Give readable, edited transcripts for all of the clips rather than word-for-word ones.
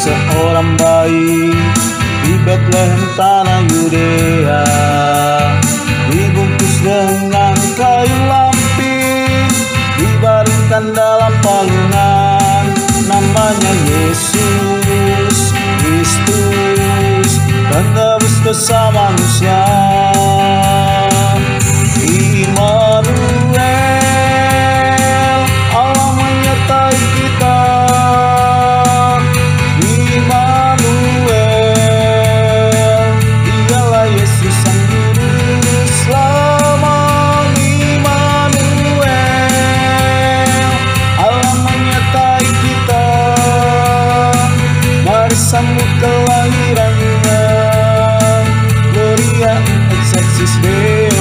seorang bayi di Betlehem tanah Yudea, dibungkus dengan kayu lampin, dibaringkan dalam palungan. Namanya Yesus Kristus, penebus dosa manusia. Immanuel, Allah menyertai kita. Immanuel, dialah Yesus Sang Juru Selamat. Immanuel, Allah menyertai kita. Mari sambut kelahirannya, Gloria in excelsis Deo.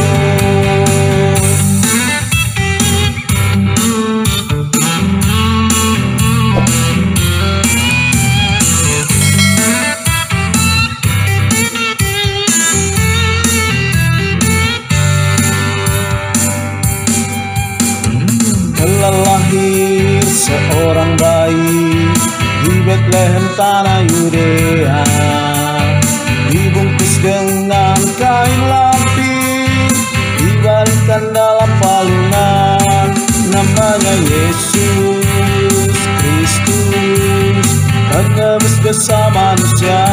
Telah lahir seorang bayi di Betlehem tanah Yudea, dibungkus dengan kain lampin, dibaringkan dalam palungan. Namanya Yesus Kristus, penebus dosa manusia.